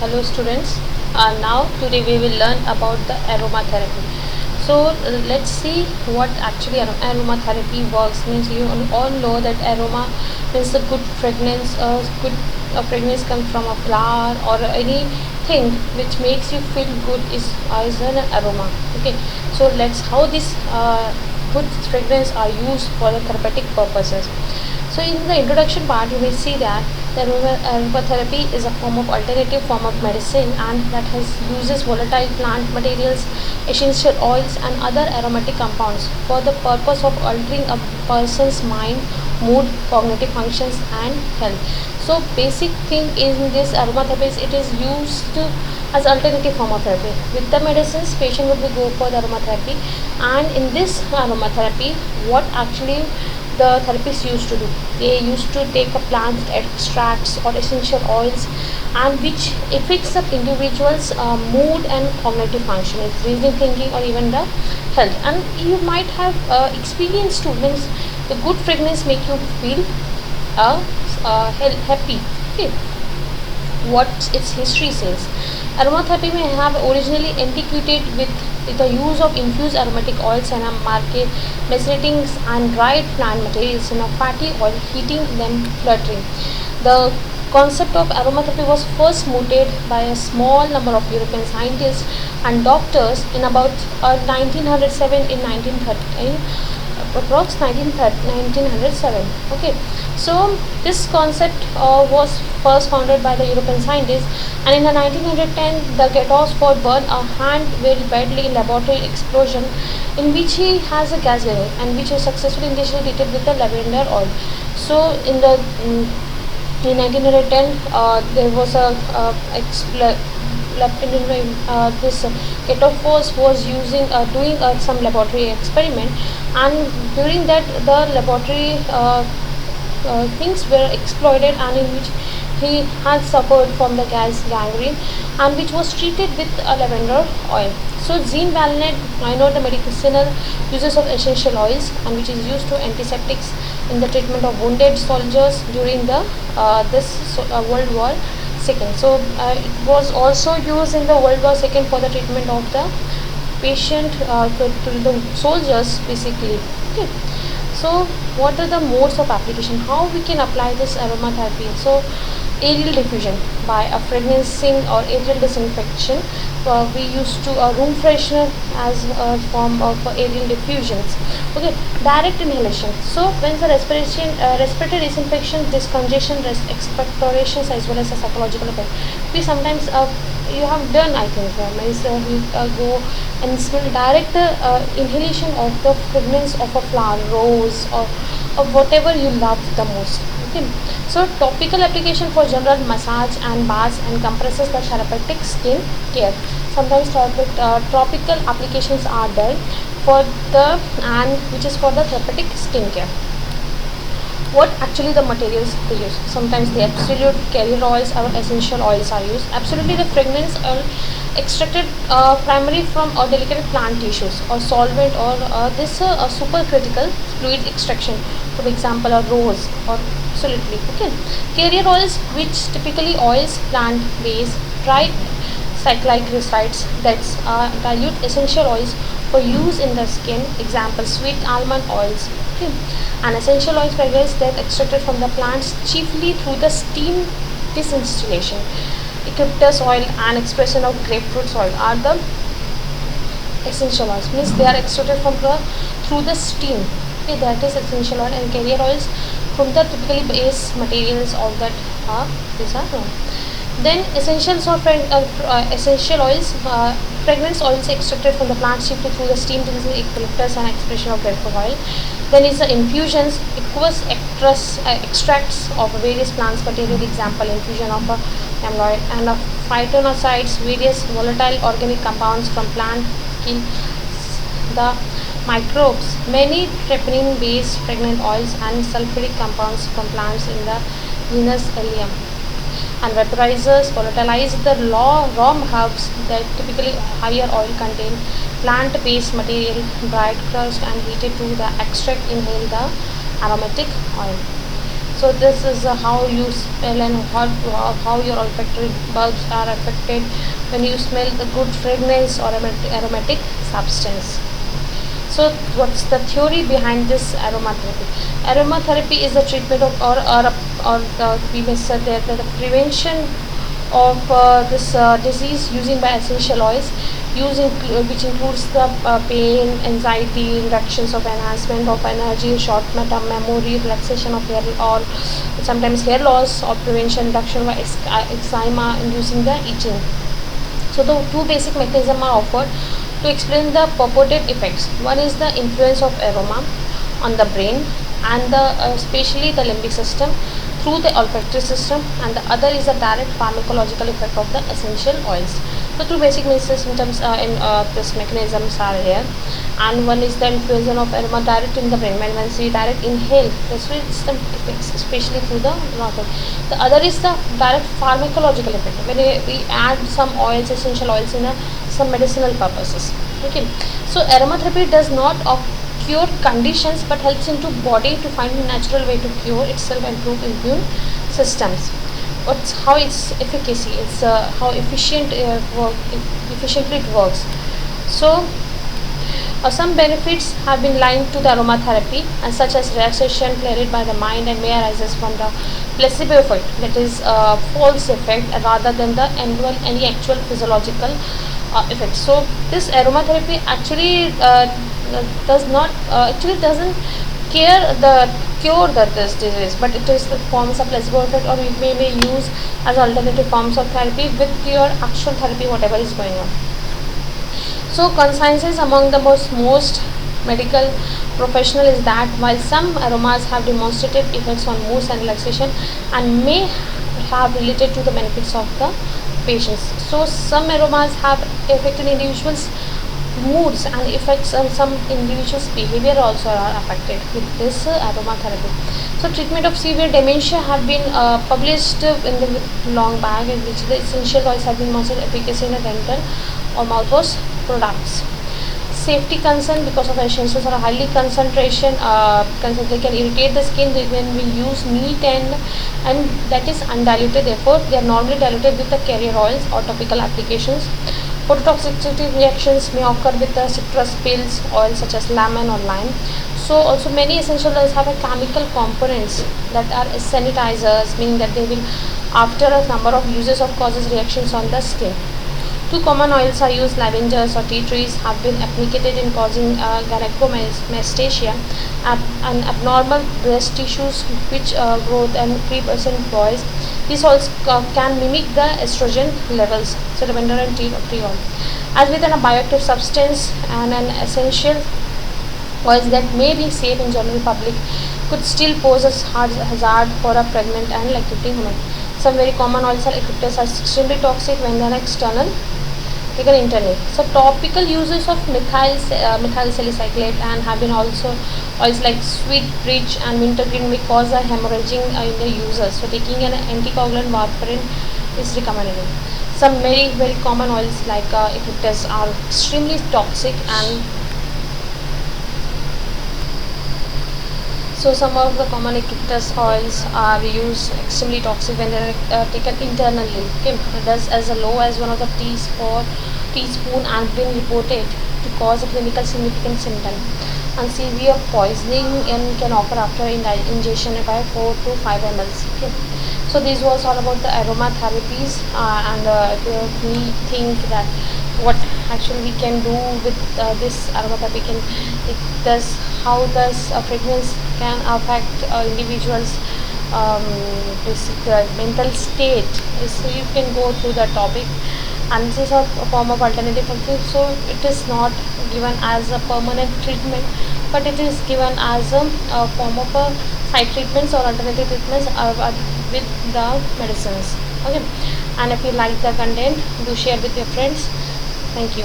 Hello students. Now today we will learn about the aromatherapy. So let's see what actually aromatherapy works. Means you all know that aroma means a good fragrance. Good fragrance comes from a flower or anything which makes you feel good is an aroma. Okay. So let's how this good fragrance are used for the therapeutic purposes. So in the introduction part, you will see that the aromatherapy is a alternative form of medicine and that has uses volatile plant materials, essential oils and other aromatic compounds for the purpose of altering a person's mind, mood, cognitive functions and health. So basic thing in this aromatherapy is it is used as alternative form of therapy. With the medicines, patient would be go for the aromatherapy, and in this aromatherapy, what actually the therapists used to do, they used to take a plant extracts or essential oils and which affects the individual's mood and cognitive function, it's reasoning thinking or even the health. And you might have experienced too, means the good fragrance make you feel happy. Okay, what its history says. Aromatherapy may have originally antiquated with the use of infused aromatic oils and market macerating and dried plant materials in a fatty oil, heating then filtering. The concept of aromatherapy was first mooted by a small number of European scientists and doctors in about 1907 in 1913 approx 1907. Okay, so this concept was first founded by the European scientists, and in the 1910 the Gatos Ford burned a hand very badly in laboratory explosion in which he has a gas level and which was successfully initially treated with the lavender oil. So in 1910 there was a this Gatos was doing some laboratory experiment, and during that the laboratory things were exploited and in which he had suffered from the gas gangrene and which was treated with a lavender oil. So Jean Valnet pioneered the medicinal uses of essential oils and which is used to antiseptics in the treatment of wounded soldiers during the World War II. So it was also used in the World War II for the treatment of the patient to the soldiers basically. Okay. So what are the modes of application? How we can apply this aromatherapy? So aerial diffusion by a fragrancing or aerial disinfection. We used to room freshener as a form of aerial diffusions. Okay, direct inhalation. So when the respiratory disinfection, discongestion, expectorations as well as a psychological effect. We sometimes you have done, I think, you go and smell direct inhalation of the fragrance of a flower, rose or whatever you love the most. Okay. So topical application for general massage and baths and compresses the therapeutic skin care. Sometimes topical applications are done for the and which is for the therapeutic skin care. What actually the materials they use? Sometimes the absolute carrier oils or essential oils are used. Absolutely the fragrance are extracted primarily from delicate plant tissues or solvent or this supercritical fluid extraction. For example, a rose or absolutely. Okay, carrier oils which typically oils plant based tricyclic glycerides, that's dilute essential oils for use in the skin. Example, sweet almond oils. Okay. And essential oils fragrance that extracted from the plants chiefly through the steam disinstillation. Eucalyptus oil and expression of grapefruit oil are the essential oils, means they are extracted from through the steam. Okay, that is essential oil, and carrier oils from the typically base materials of that these are known. Then essentials or essential oils, fragrance oils extracted from the plant chiefly through the steam, this is eucalyptus and expression of grapefruit oil. Then is the infusions, aqueous extracts of various plants material, example infusion of amyloid and of phytoncides, various volatile organic compounds from plant kill the microbes. Many terpene based fragrant oils and sulfuric compounds from plants in the genus Allium. And vaporizers volatilize the raw herbs that typically higher oil contain plant-based material, dried crushed and heated to the extract inhale the aromatic oil. So So this is how you smell and how your olfactory bulbs are affected when you smell the good fragrance or aromatic substance. So what's the theory behind this aromatherapy? Aromatherapy is the treatment of we may say that the prevention of this disease using by essential oils, which includes the pain, anxiety, reductions of enhancement of energy, short-term memory, relaxation of hair, or sometimes hair loss, or prevention reduction by eczema, inducing the itching. So the two basic mechanisms are offered to explain the purported effects. One is the influence of aroma on the brain and especially the limbic system through the olfactory system, and the other is the direct pharmacological effect of the essential oils. So two basic symptoms in this mechanisms are here, and one is the infusion of aroma direct in the brain when we direct inhale respiratory system effects, especially through the nostril. The other is the direct pharmacological effect when we add some oils, essential oils in some medicinal purposes. Okay, so aromatherapy does not cure conditions but helps into body to find a natural way to cure itself and improve immune systems. What's how its efficacy? It's how efficiently it works. So some benefits have been linked to the aromatherapy, and such as relaxation, clarity by the mind, and may arises from the placebo effect, that is false effect rather than the any actual physiological effect. So this aromatherapy actually does not actually doesn't cure this disease, but it is the forms of placebo effect, or we may use as alternative forms of therapy with your actual therapy whatever is going on. So consensus among the most medical professional is that while some aromas have demonstrated effects on mood and relaxation and may have related to the benefits of the patients, so some aromas have affected individuals moods and effects on some individuals behavior also are affected with this aromatherapy. So treatment of severe dementia have been published in the long back, in which the essential oils have been demonstrated efficacy in a dental or mouthwash products. Safety concern because of essentials are highly concentration, they can irritate the skin when we use neat and that is undiluted, therefore they are normally diluted with the carrier oils or topical applications. Phototoxicity reactions may occur with the citrus pills, oils such as lemon or lime. So also many essential oils have a chemical components that are sanitizers, meaning that they will after a number of uses of causes reactions on the skin. Two common oils are used: lavenders or tea trees have been applicated in causing gynecomastia, and abnormal breast tissues which growth and 3% boys. These oils can mimic the estrogen levels, so lavender and tea oil. As with a bioactive substance and an essential oils that may be safe in general public could still pose a hazard for a pregnant and lactating woman. Some very common oils are eucalyptus are extremely toxic when they are external, taken internally. So topical uses of methyl salicylate and have been also oils like sweet bridge and wintergreen may cause a hemorrhaging in the users. So taking an anticoagulant warfarin is recommended. Some very common oils like eucalyptus are extremely toxic, and so some of the common eucalyptus oils are used extremely toxic when they are taken internally. Okay, thus as low as one of the teaspoon has been reported to cause a clinical significant symptom, and severe poisoning and can occur after ingestion by 4 to 5 ml. Okay, so this was all about the aromatherapies, and we think that what actually we can do with this aromatherapy how does fragrance can affect individuals basic mental state. So you can go through the topic, and this is a form of alternative therapy. So it is not given as a permanent treatment, but it is given as a form of a side treatments or alternative treatments with the medicines. Okay, and if you like the content, do share with your friends. Thank you.